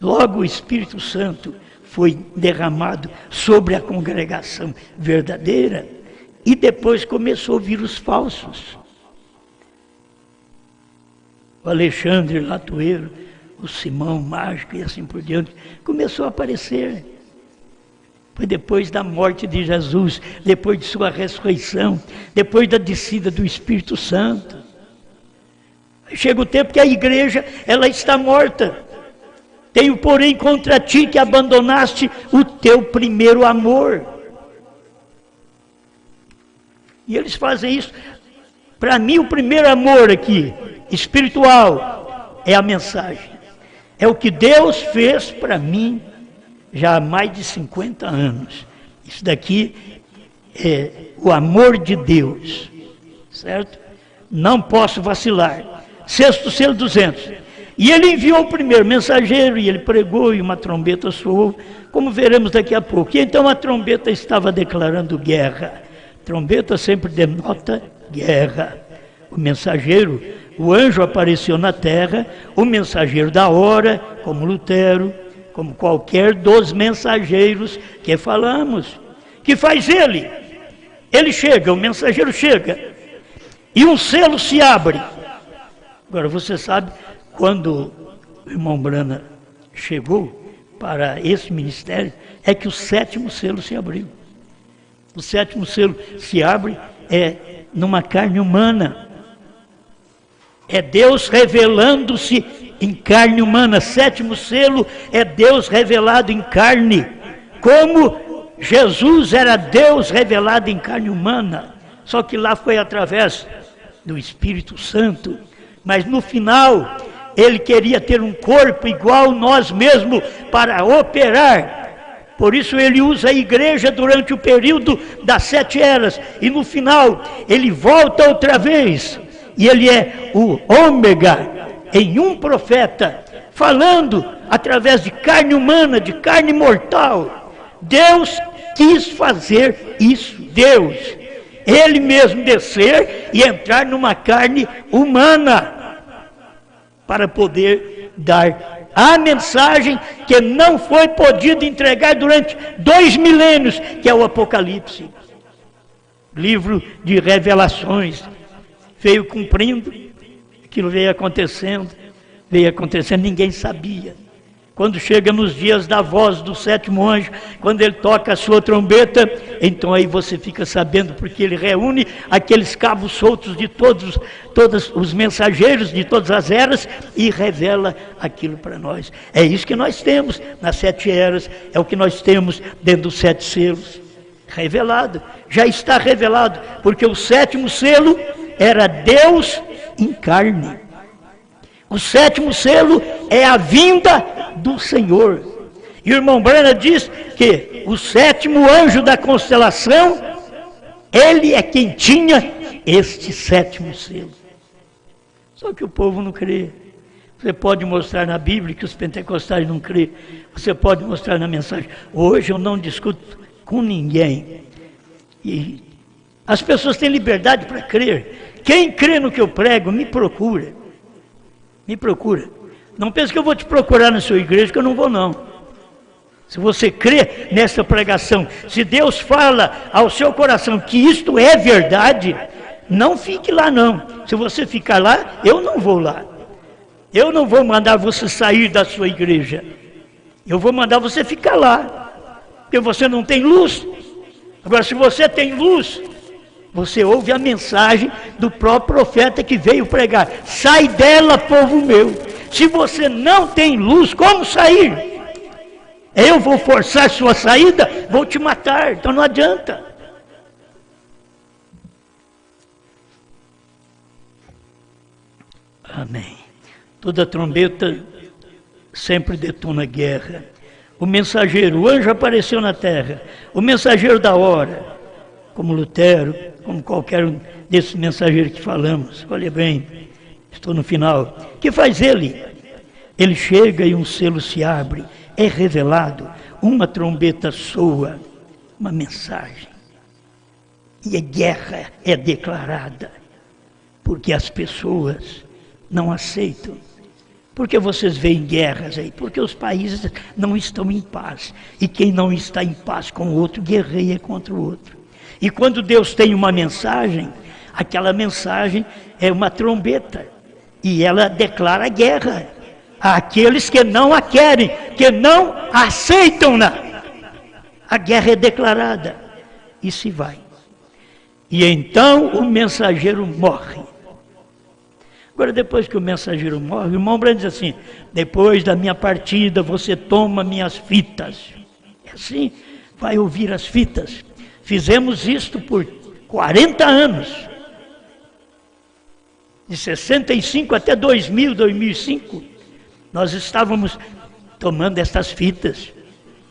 Logo o Espírito Santo foi derramado sobre a congregação verdadeira e depois começou a vir os falsos. O Alexandre Latoeiro, o Simão Mágico e assim por diante, começou a aparecer. Foi depois da morte de Jesus, depois de sua ressurreição, depois da descida do Espírito Santo. Chega o tempo que a igreja, ela está morta. Tenho, porém, contra ti que abandonaste o teu primeiro amor. E eles fazem isso. Para mim, o primeiro amor aqui, espiritual, é a mensagem. É o que Deus fez para mim já há mais de 50 anos. Isso daqui é o amor de Deus, certo? Não posso vacilar. Sexto selo 200. E ele enviou o primeiro mensageiro, e ele pregou, e uma trombeta soou, como veremos daqui a pouco. E então a trombeta estava declarando guerra. Trombeta sempre denota guerra. O mensageiro, o anjo apareceu na terra, o mensageiro da hora, como Lutero, como qualquer dos mensageiros que falamos. Que faz ele? Ele chega, o mensageiro chega, e um selo se abre. Agora você sabe, quando o irmão Branham chegou para esse ministério, é que o sétimo selo se abriu. O sétimo selo se abre numa carne humana. É Deus revelando-se em carne humana. Sétimo selo é Deus revelado em carne. Como Jesus era Deus revelado em carne humana. Só que lá foi através do Espírito Santo. Mas no final, ele queria ter um corpo igual nós mesmos para operar. Por isso ele usa a igreja durante o período das 7 eras. E no final, ele volta outra vez. E ele é o ômega em um profeta, falando através de carne humana, de carne mortal. Deus quis fazer isso, Deus. Ele mesmo descer e entrar numa carne humana, para poder dar a mensagem que não foi podido entregar durante 2 milênios, que é o Apocalipse. Livro de revelações. Veio cumprindo, aquilo veio acontecendo, ninguém sabia. Quando chega nos dias da voz do sétimo anjo, quando ele toca a sua trombeta, então aí você fica sabendo, porque ele reúne aqueles cabos soltos de todos os mensageiros de todas as eras e revela aquilo para nós. É isso que nós temos nas 7 eras, é o que nós temos dentro dos 7 selos. Revelado, já está revelado, porque o sétimo selo era Deus em carne. O sétimo selo é a vinda do Senhor. E o irmão Branham diz que o sétimo anjo da constelação, ele é quem tinha este sétimo selo. Só que o povo não crê. Você pode mostrar na Bíblia que os pentecostais não crêem. Você pode mostrar na mensagem. Hoje eu não discuto com ninguém. E as pessoas têm liberdade para crer. Quem crê no que eu prego, me procura. Me procura. Não pense que eu vou te procurar na sua igreja, que eu não vou não. Se você crê nessa pregação, se Deus fala ao seu coração que isto é verdade, não fique lá não. Se você ficar lá, eu não vou lá. Eu não vou mandar você sair da sua igreja. Eu vou mandar você ficar lá. Porque você não tem luz. Agora, se você tem luz, você ouve a mensagem do próprio profeta que veio pregar. Sai dela, povo meu. Se você não tem luz, como sair? Eu vou forçar sua saída, vou te matar. Então não adianta. Amém. Toda trombeta sempre detona guerra. O mensageiro, o anjo apareceu na terra. O mensageiro da hora, como Lutero, como qualquer um desses mensageiros que falamos. Olha bem, estou no final. O que faz ele? Ele chega e um selo se abre, é revelado, uma trombeta soa, uma mensagem. E a guerra é declarada, porque as pessoas não aceitam. Por que vocês veem guerras aí? Porque os países não estão em paz. E quem não está em paz com o outro, guerreia contra o outro. E quando Deus tem uma mensagem, aquela mensagem é uma trombeta. E ela declara guerra àqueles que não a querem, que não aceitam-na. A guerra é declarada e se vai. E então o mensageiro morre. Agora, depois que o mensageiro morre, o irmão Branham diz assim: depois da minha partida, você toma minhas fitas. É assim, vai ouvir as fitas. Fizemos isto por 40 anos. De 65 até 2000, 2005, nós estávamos tomando estas fitas,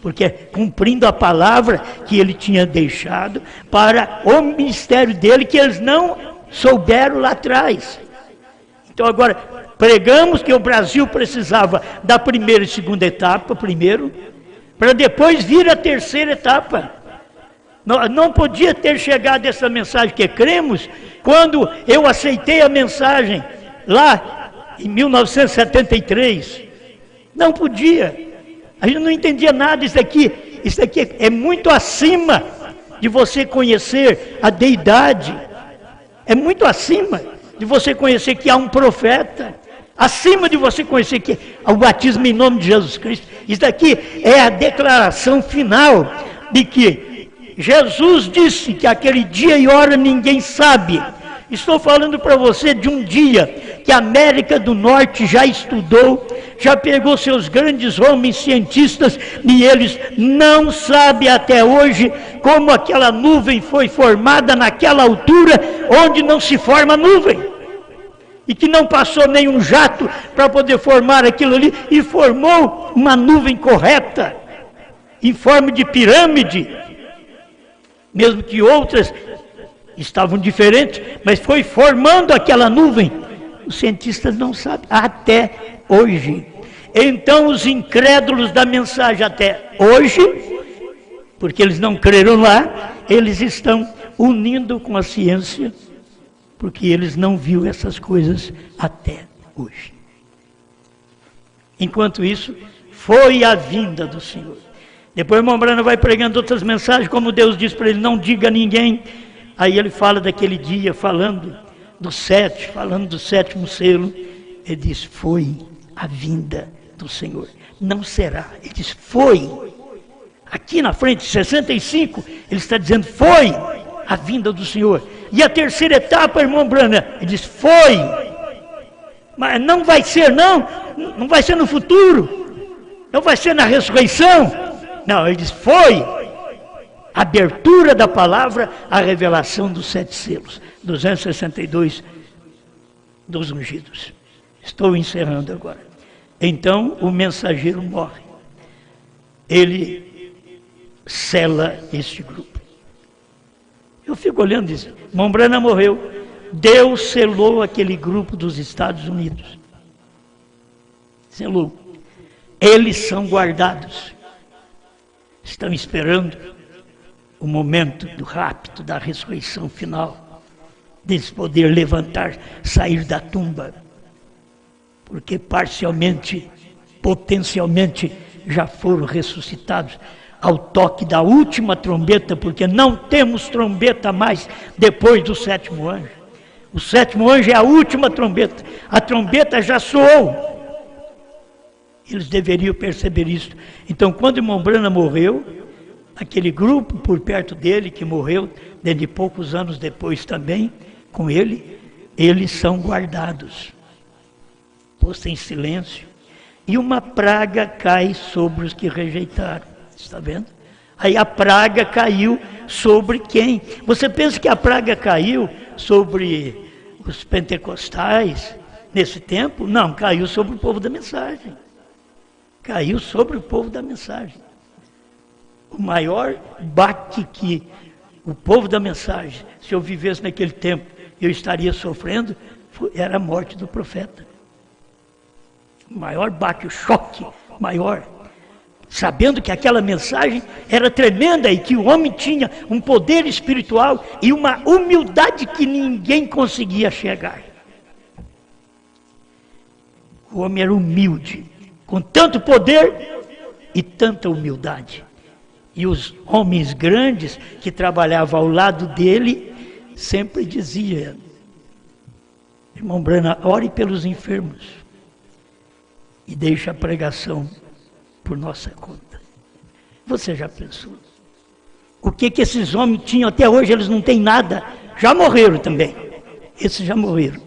porque cumprindo a palavra que ele tinha deixado para o ministério dele, que eles não souberam lá atrás. Então agora, pregamos que o Brasil precisava da primeira e segunda etapa, primeiro, para depois vir a terceira etapa. Não podia ter chegado essa mensagem que cremos, quando eu aceitei a mensagem lá em 1973. Não podia. A gente não entendia nada. Isso aqui é muito acima de você conhecer a deidade. É muito acima de você conhecer que há um profeta, acima de você conhecer que há o batismo em nome de Jesus Cristo. Isso daqui é a declaração final de que Jesus disse que aquele dia e hora ninguém sabe. Estou falando para você de um dia que a América do Norte já estudou, já pegou seus grandes homens cientistas e eles não sabem até hoje como aquela nuvem foi formada naquela altura onde não se forma nuvem. E que não passou nenhum jato para poder formar aquilo ali e formou uma nuvem correta, em forma de pirâmide, mesmo que outras estavam diferentes, mas foi formando aquela nuvem. Os cientistas não sabem, até hoje. Então os incrédulos da mensagem até hoje, porque eles não creram lá, eles estão unindo com a ciência, porque eles não viram essas coisas até hoje. Enquanto isso, foi a vinda do Senhor. Depois o irmão Branham vai pregando outras mensagens, como Deus diz para ele, não diga a ninguém. Aí ele fala daquele dia, falando do sétimo selo. Ele diz, foi a vinda do Senhor. Não será. Ele diz, foi. Aqui na frente, 65, ele está dizendo, foi a vinda do Senhor. E a terceira etapa, irmão Branham, ele diz, foi. Mas não vai ser, não vai ser no futuro. Não vai ser na ressurreição. Não, ele diz, foi a abertura da palavra, a revelação dos 7 selos, 262 dos ungidos. Estou encerrando agora. Então, o mensageiro morre. Ele sela este grupo. Eu fico olhando e diz, irmão Branham morreu. Deus selou aquele grupo dos Estados Unidos. Selou. Eles são guardados. Estão esperando o momento do rapto, da ressurreição final, deles poder levantar, sair da tumba, porque parcialmente, potencialmente, já foram ressuscitados ao toque da última trombeta, porque não temos trombeta mais depois do 7º anjo. O 7º anjo é a última trombeta, a trombeta já soou. Eles deveriam perceber isso. Então, quando o irmão Branham morreu, aquele grupo por perto dele, que morreu dentro de poucos anos depois também, com ele, eles são guardados, postos em silêncio, e uma praga cai sobre os que rejeitaram. Está vendo? Aí a praga caiu sobre quem? Você pensa que a praga caiu sobre os pentecostais nesse tempo? Não, caiu sobre o povo da mensagem. Caiu sobre o povo da mensagem. O maior baque que o povo da mensagem, se eu vivesse naquele tempo, eu estaria sofrendo, era a morte do profeta. maior baque, o choque maior, sabendo que aquela mensagem era tremenda e que o homem tinha um poder espiritual e uma humildade que ninguém conseguia chegar. O homem era humilde, com tanto poder e tanta humildade. E os homens grandes que trabalhavam ao lado dele sempre diziam: irmão Branham, ore pelos enfermos e deixe a pregação por nossa conta. Você já pensou? O que esses homens tinham até hoje? Eles não têm nada. Já morreram também. Esses já morreram.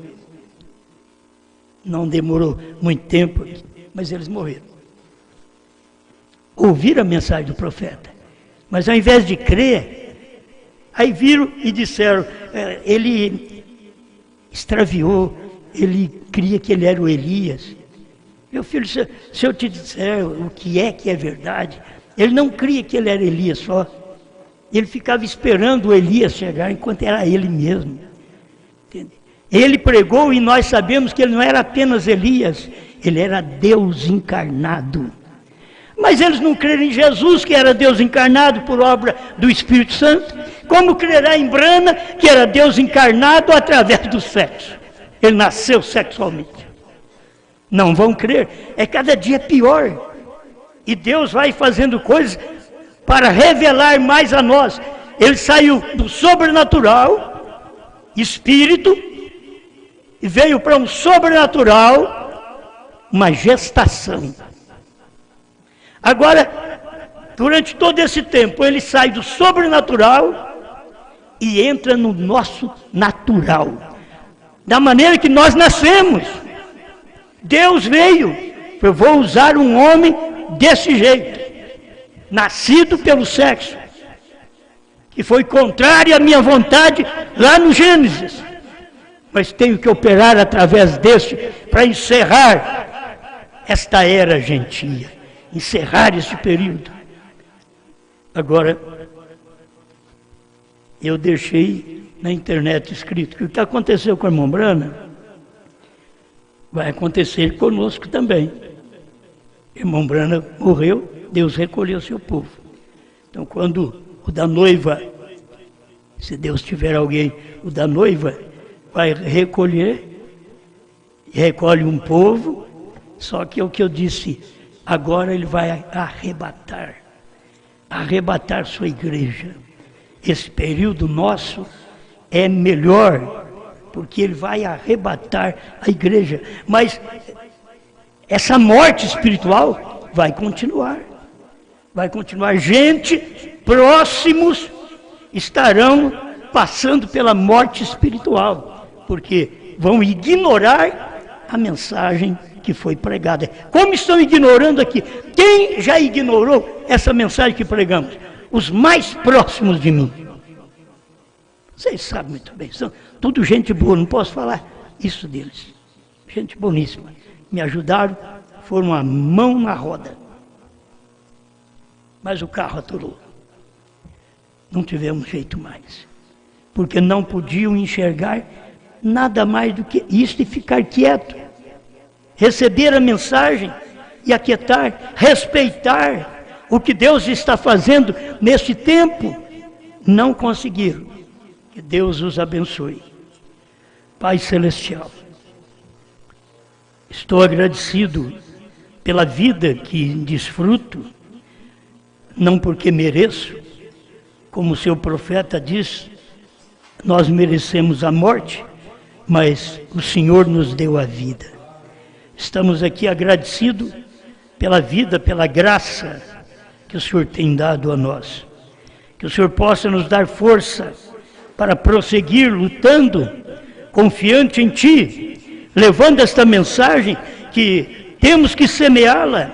Não demorou muito tempo, mas eles morreram. Ouviram a mensagem do profeta, mas ao invés de crer, aí viram e disseram: ele extraviou, ele cria que ele era o Elias. Meu filho, se eu te disser o que é verdade, ele não cria que ele era Elias só. Ele ficava esperando o Elias chegar, enquanto era ele mesmo. Entende? Ele pregou e nós sabemos que ele não era apenas Elias, ele era Deus encarnado. Mas eles não creram em Jesus, que era Deus encarnado por obra do Espírito Santo. Como crerá em Branham, que era Deus encarnado através do sexo? Ele nasceu sexualmente. Não vão crer, é cada dia pior. E Deus vai fazendo coisas para revelar mais a nós. Ele saiu do sobrenatural, espírito, e veio para um sobrenatural, uma gestação. Agora, durante todo esse tempo, ele sai do sobrenatural e entra no nosso natural. Da maneira que nós nascemos. Deus veio, eu vou usar um homem desse jeito, nascido pelo sexo, que foi contrário à minha vontade lá no Gênesis, mas tenho que operar através deste para encerrar esta era gentia, encerrar este período. Agora, eu deixei na internet escrito que o que aconteceu com o irmão Branham vai acontecer conosco também. Irmão Branham morreu, Deus recolheu seu povo. Então, quando o da noiva, se Deus tiver alguém, o da noiva vai recolher, e recolhe um povo, só que é o que eu disse, agora ele vai arrebatar sua igreja. Esse período nosso é melhor, porque ele vai arrebatar a igreja. Mas essa morte espiritual vai continuar. Vai continuar. Gente próximos estarão passando pela morte espiritual, porque vão ignorar a mensagem que foi pregada. Como estão ignorando aqui? Quem já ignorou essa mensagem que pregamos? Os mais próximos de mim. Vocês sabem muito bem, são tudo gente boa, não posso falar isso deles. Gente boníssima. Me ajudaram, foram a mão na roda. Mas o carro atolou. Não tivemos jeito mais. Porque não podiam enxergar nada mais do que isso e ficar quieto. Receber a mensagem e aquietar, respeitar o que Deus está fazendo neste tempo. Não conseguiram. Que Deus os abençoe. Pai Celestial, estou agradecido pela vida que desfruto, não porque mereço, como o seu profeta diz, nós merecemos a morte, mas o Senhor nos deu a vida. Estamos aqui agradecidos pela vida, pela graça que o Senhor tem dado a nós. Que o Senhor possa nos dar força para prosseguir lutando, confiante em Ti, levando esta mensagem que temos que semeá-la,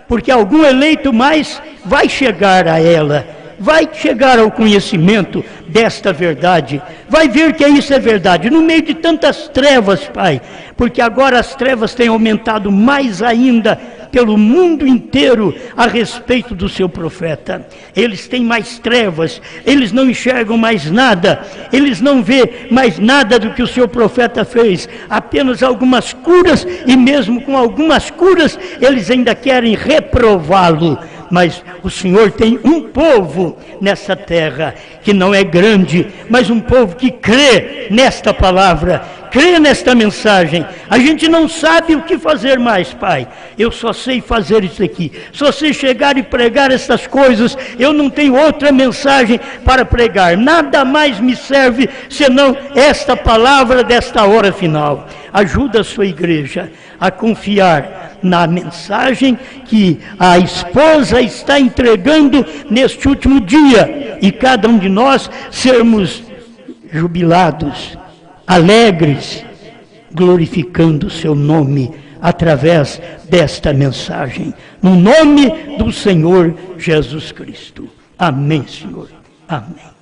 porque algum eleito mais vai chegar a ela, vai chegar ao conhecimento desta verdade, vai ver que isso é verdade, no meio de tantas trevas, Pai, porque agora as trevas têm aumentado mais ainda pelo mundo inteiro a respeito do seu profeta. Eles têm mais trevas, eles não enxergam mais nada, eles não vêem mais nada do que o seu profeta fez, apenas algumas curas, e mesmo com algumas curas, eles ainda querem reprová-lo. Mas o Senhor tem um povo nessa terra, que não é grande, mas um povo que crê nesta palavra, crê nesta mensagem. A gente não sabe o que fazer mais, Pai. Eu só sei fazer isso aqui, só sei chegar e pregar essas coisas. Eu não tenho outra mensagem para pregar, nada mais me serve senão esta palavra desta hora final. Ajuda a sua igreja a confiar na mensagem que a esposa está entregando neste último dia, e cada um de nós sermos jubilados, alegres, glorificando o seu nome através desta mensagem, no nome do Senhor Jesus Cristo. Amém, Senhor. Amém.